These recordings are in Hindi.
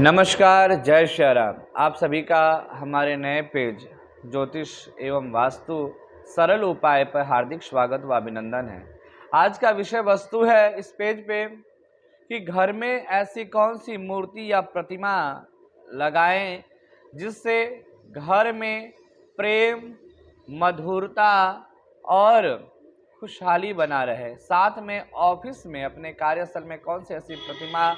नमस्कार, जय श्री राम। आप सभी का हमारे नए पेज ज्योतिष एवं वास्तु सरल उपाय पर हार्दिक स्वागत व अभिनंदन है। आज का विषय वस्तु है इस पेज पे कि घर में ऐसी कौन सी मूर्ति या प्रतिमा लगाएं जिससे घर में प्रेम, मधुरता और खुशहाली बना रहे। साथ में ऑफिस में, अपने कार्यस्थल में कौन सी ऐसी प्रतिमा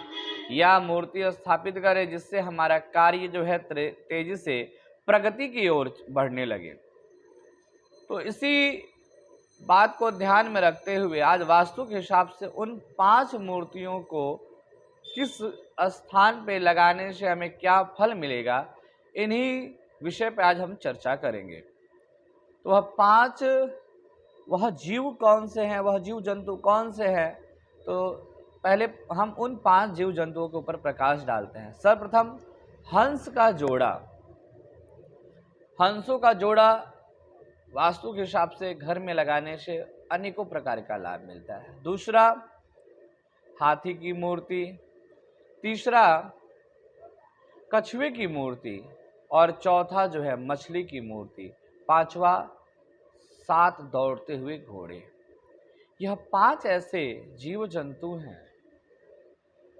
या मूर्ति स्थापित करें जिससे हमारा कार्य जो है तेजी से प्रगति की ओर बढ़ने लगे। तो इसी बात को ध्यान में रखते हुए आज वास्तु के हिसाब से उन 5 मूर्तियों को किस स्थान पे लगाने से हमें क्या फल मिलेगा, इन्हीं विषय पे आज हम चर्चा करेंगे। तो वह जीव कौन से हैं, वह जीव जंतु कौन से हैं, तो पहले हम उन 5 जीव जंतुओं के ऊपर प्रकाश डालते हैं। सर्वप्रथम हंस का जोड़ा। हंसों का जोड़ा वास्तु के हिसाब से घर में लगाने से अनेकों प्रकार का लाभ मिलता है। दूसरा, हाथी की मूर्ति। तीसरा, कछुए की मूर्ति। और चौथा जो है मछली की मूर्ति। पांचवा, 7 दौड़ते हुए घोड़े। यह 5 ऐसे जीव जंतु हैं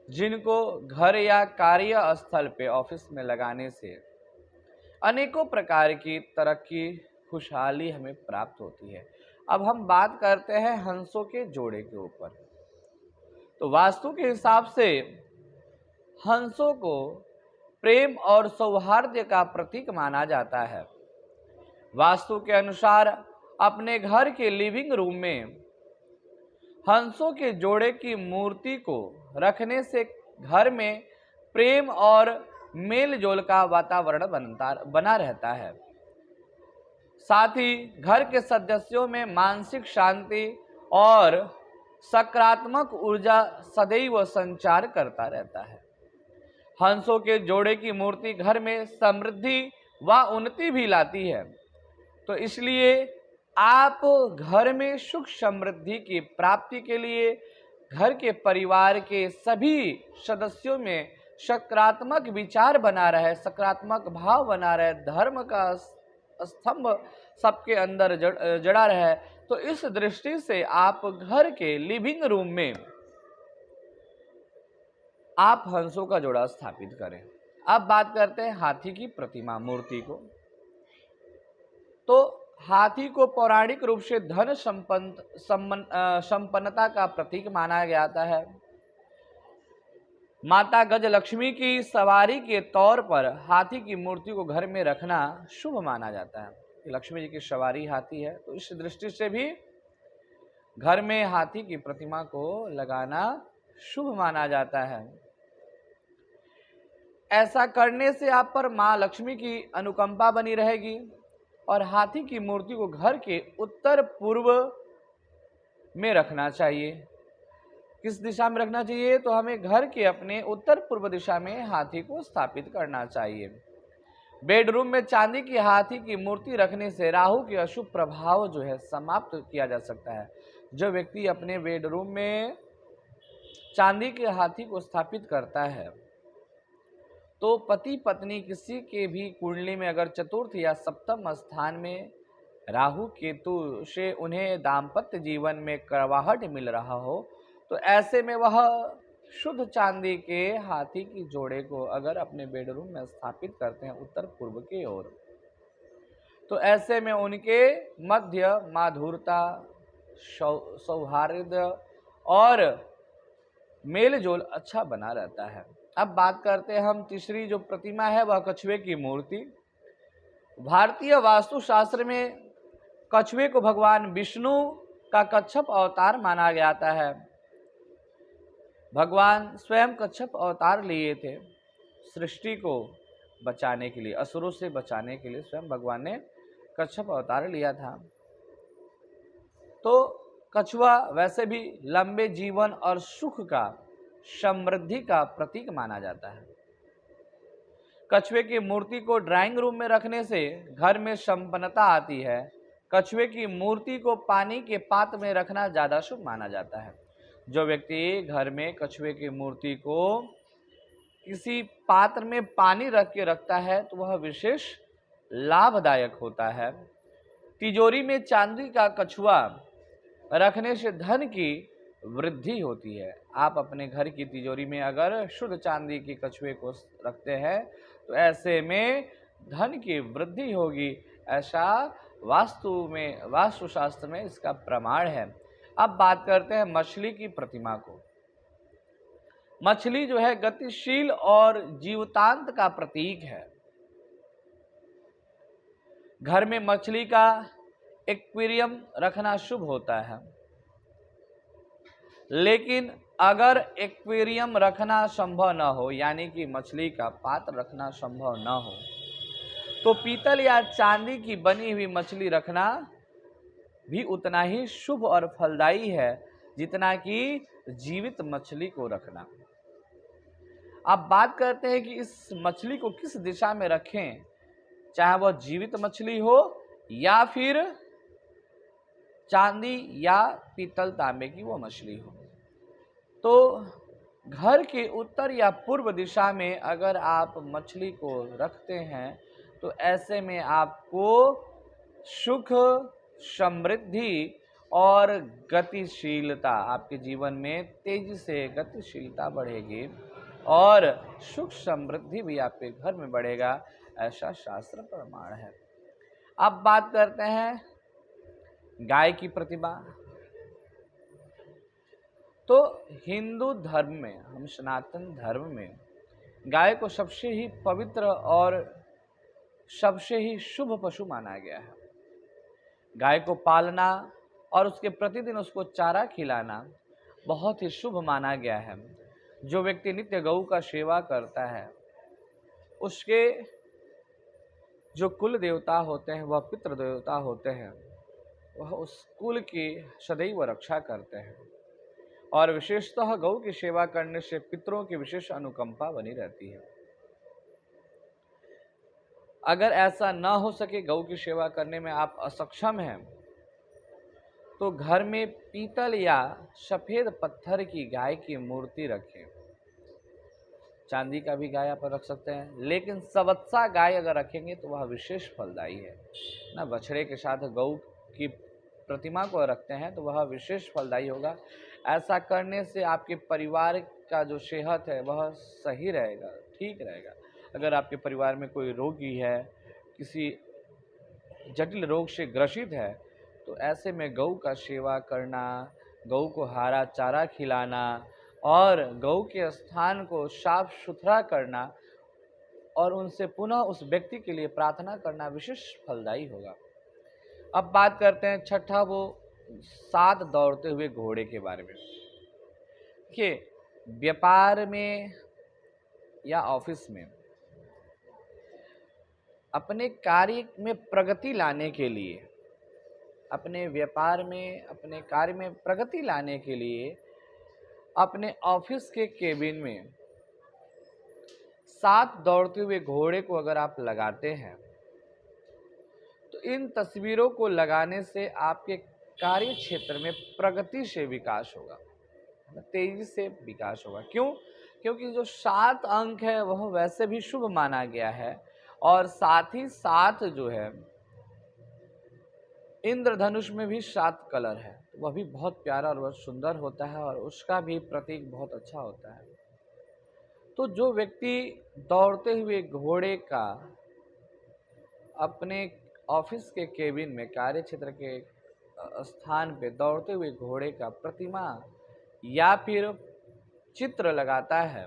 जिनको घर या कार्य स्थल पे, ऑफिस में लगाने से अनेकों प्रकार की तरक्की, खुशहाली हमें प्राप्त होती है। अब हम बात करते हैं हंसों के जोड़े के ऊपर। तो वास्तु के हिसाब से हंसों को प्रेम और सौहार्द का प्रतीक माना जाता है। वास्तु के अनुसार अपने घर के लिविंग रूम में हंसों के जोड़े की मूर्ति को रखने से घर में प्रेम और मेल जोल का वातावरण बना रहता है। साथ ही घर के सदस्यों में मानसिक शांति और सकारात्मक ऊर्जा सदैव संचार करता रहता है। हंसों के जोड़े की मूर्ति घर में समृद्धि व उन्नति भी लाती है। तो इसलिए आप घर में सुख समृद्धि की प्राप्ति के लिए घर के परिवार के सभी सदस्यों में सकारात्मक विचार बना रहे, सकारात्मक भाव बना रहे, धर्म का स्तंभ सबके अंदर जड़ा रहे, तो इस दृष्टि से आप घर के लिविंग रूम में आप हंसों का जोड़ा स्थापित करें। अब बात करते हैं हाथी की प्रतिमा मूर्ति को। तो हाथी को पौराणिक रूप से धन संपन्नता का प्रतीक माना जाता है। माता गज लक्ष्मी की सवारी के तौर पर हाथी की मूर्ति को घर में रखना शुभ माना जाता है। लक्ष्मी जी की सवारी हाथी है, तो इस दृष्टि से भी घर में हाथी की प्रतिमा को लगाना शुभ माना जाता है। ऐसा करने से आप पर मां लक्ष्मी की अनुकंपा बनी रहेगी। और हाथी की मूर्ति को घर के उत्तर पूर्व में रखना चाहिए। किस दिशा में रखना चाहिए? तो हमें घर के अपने उत्तर पूर्व दिशा में हाथी को स्थापित करना चाहिए। बेडरूम में चांदी की हाथी की मूर्ति रखने से राहु के अशुभ प्रभाव जो है समाप्त किया जा सकता है। जो व्यक्ति अपने बेडरूम में चांदी के हाथी को स्थापित करता है, तो पति पत्नी किसी के भी कुंडली में अगर चतुर्थ या सप्तम स्थान में राहु केतु से उन्हें दाम्पत्य जीवन में करवाहट मिल रहा हो, तो ऐसे में वह शुद्ध चांदी के हाथी की जोड़े को अगर अपने बेडरूम में स्थापित करते हैं उत्तर पूर्व की ओर, तो ऐसे में उनके मध्य माधुरता, सौहार्द और मेल जोल अच्छा बना रहता है। अब बात करते हैं हम तीसरी जो प्रतिमा है, वह कछुए की मूर्ति। भारतीय वास्तुशास्त्र में कछुए को भगवान विष्णु का कच्छप अवतार माना जाता है। भगवान स्वयं कच्छप अवतार लिए थे सृष्टि को बचाने के लिए, असुरों से बचाने के लिए स्वयं भगवान ने कच्छप अवतार लिया था। तो कछुआ वैसे भी लंबे जीवन और सुख का, समृद्धि का प्रतीक माना जाता है। कछुए की मूर्ति को ड्राइंग रूम में रखने से घर में संपन्नता आती है। कछुए की मूर्ति को पानी के पात्र में रखना ज्यादा शुभ माना जाता है। जो व्यक्ति घर में कछुए की मूर्ति को किसी पात्र में पानी रख के रखता है तो वह विशेष लाभदायक होता है। तिजोरी में चांदी का कछुआ रखने से धन की वृद्धि होती है। आप अपने घर की तिजोरी में अगर शुद्ध चांदी के कछुए को रखते हैं तो ऐसे में धन की वृद्धि होगी, ऐसा वास्तुशास्त्र में इसका प्रमाण है। अब बात करते हैं मछली की प्रतिमा को। मछली जो है गतिशील और जीवतांत का प्रतीक है। घर में मछली का एक्वेरियम रखना शुभ होता है, लेकिन अगर एक्वेरियम रखना संभव न हो, यानी कि मछली का पात्र रखना संभव न हो, तो पीतल या चांदी की बनी हुई मछली रखना भी उतना ही शुभ और फलदायी है जितना कि जीवित मछली को रखना। अब बात करते हैं कि इस मछली को किस दिशा में रखें, चाहे वह जीवित मछली हो या फिर चांदी या पीतल तांबे की वो मछली हो। तो घर के उत्तर या पूर्व दिशा में अगर आप मछली को रखते हैं तो ऐसे में आपको सुख, समृद्धि और गतिशीलता, आपके जीवन में तेजी से गतिशीलता बढ़ेगी और सुख समृद्धि भी आपके घर में बढ़ेगा, ऐसा शास्त्र प्रमाण है। अब बात करते हैं गाय की प्रतिमा। तो हिंदू धर्म में, हम सनातन धर्म में गाय को सबसे ही पवित्र और सबसे ही शुभ पशु माना गया है। गाय को पालना और उसके प्रतिदिन उसको चारा खिलाना बहुत ही शुभ माना गया है। जो व्यक्ति नित्य गौ का सेवा करता है उसके जो कुल देवता होते हैं, वह पितृ देवता होते हैं, वह उस कुल की सदैव रक्षा करते हैं। और विशेषतः गौ की सेवा करने से पितरों की विशेष अनुकंपा बनी रहती है। अगर ऐसा न हो सके, गौ की सेवा करने में आप असक्षम हैं, तो घर में पीतल या सफेद पत्थर की गाय की मूर्ति रखें। चांदी का भी गाय आप रख सकते हैं, लेकिन सवत्सा गाय अगर रखेंगे तो वह विशेष फलदायी है ना। बछड़े के साथ गौ की प्रतिमा को रखते हैं तो वह विशेष फलदायी होगा। ऐसा करने से आपके परिवार का जो सेहत है वह सही रहेगा, ठीक रहेगा। अगर आपके परिवार में कोई रोगी है, किसी जटिल रोग से ग्रसित है, तो ऐसे में गौ का सेवा करना, गौ को हरा चारा खिलाना और गौ के स्थान को साफ सुथरा करना और उनसे पुनः उस व्यक्ति के लिए प्रार्थना करना विशेष फलदायी होगा। अब बात करते हैं छठा, वो 7 दौड़ते हुए घोड़े के बारे में। देखिए, व्यापार में या ऑफिस में अपने कार्य में प्रगति लाने के लिए, अपने व्यापार में, अपने कार्य में प्रगति लाने के लिए अपने ऑफिस के केबिन में 7 दौड़ते हुए घोड़े को अगर आप लगाते हैं तो इन तस्वीरों को लगाने से आपके कार्य क्षेत्र में प्रगति से विकास होगा, तेजी से विकास होगा। क्यों? क्योंकि जो 7 अंक है वह वैसे भी शुभ माना गया है और साथ ही साथ जो है इंद्रधनुष में भी 7 कलर है, वह भी बहुत प्यारा और बहुत सुंदर होता है और उसका भी प्रतीक बहुत अच्छा होता है। तो जो व्यक्ति दौड़ते हुए घोड़े का अपने ऑफिस के केबिन में, कार्य क्षेत्र के स्थान पे दौड़ते हुए घोड़े का प्रतिमा या फिर चित्र लगाता है,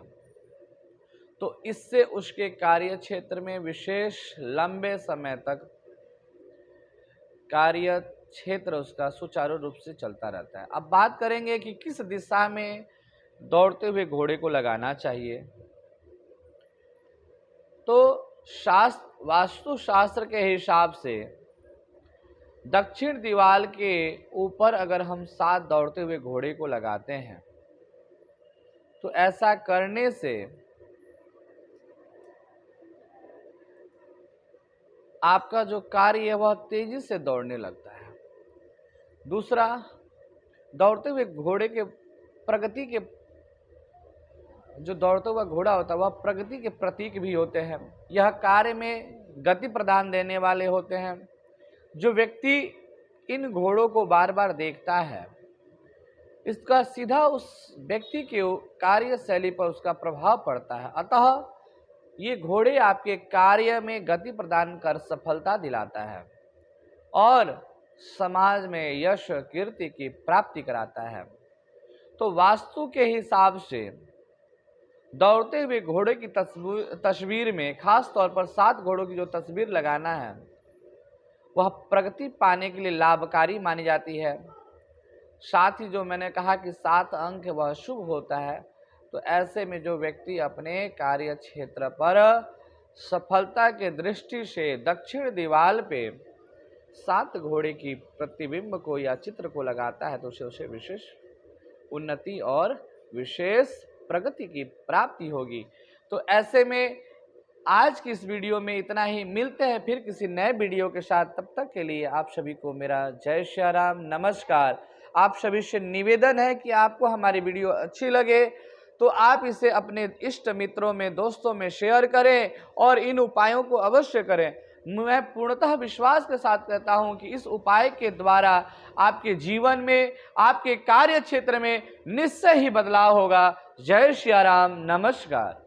तो इससे उसके कार्य क्षेत्र में विशेष लंबे समय तक कार्य क्षेत्र उसका सुचारू रूप से चलता रहता है। अब बात करेंगे कि किस दिशा में दौड़ते हुए घोड़े को लगाना चाहिए। तो वास्तुशास्त्र के हिसाब से दक्षिण दीवार के ऊपर अगर हम 7 दौड़ते हुए घोड़े को लगाते हैं तो ऐसा करने से आपका जो कार्य है वह तेजी से दौड़ने लगता है। दूसरा, दौड़ते हुए घोड़े के प्रगति के जो दौड़ता हुआ घोड़ा होता है वह प्रगति के प्रतीक भी होते हैं। यह कार्य में गति प्रदान देने वाले होते हैं। जो व्यक्ति इन घोड़ों को बार बार देखता है, इसका सीधा उस व्यक्ति के कार्यशैली पर उसका प्रभाव पड़ता है। अतः ये घोड़े आपके कार्य में गति प्रदान कर सफलता दिलाता है और समाज में यश कीर्ति की प्राप्ति कराता है। तो वास्तु के हिसाब से दौड़ते हुए घोड़े की तस्वीर में खास तौर पर 7 घोड़ों की जो तस्वीर लगाना है वह प्रगति पाने के लिए लाभकारी मानी जाती है। साथ ही जो मैंने कहा कि 7 अंक वह शुभ होता है, तो ऐसे में जो व्यक्ति अपने कार्य क्षेत्र पर सफलता के दृष्टि से दक्षिण दीवार पे 7 घोड़े की प्रतिबिंब को या चित्र को लगाता है तो उसे विशेष उन्नति और विशेष प्रगति की प्राप्ति होगी। तो ऐसे में आज की इस वीडियो में इतना ही। मिलते हैं फिर किसी नए वीडियो के साथ। तब तक के लिए आप सभी को मेरा जय श्री राम, नमस्कार। आप सभी से निवेदन है कि आपको हमारी वीडियो अच्छी लगे तो आप इसे अपने इष्ट मित्रों में, दोस्तों में शेयर करें और इन उपायों को अवश्य करें। मैं पूर्णतः विश्वास के साथ कहता हूं कि इस उपाय के द्वारा आपके जीवन में, आपके कार्य क्षेत्र में निश्चय ही बदलाव होगा। जय श्री राम, नमस्कार।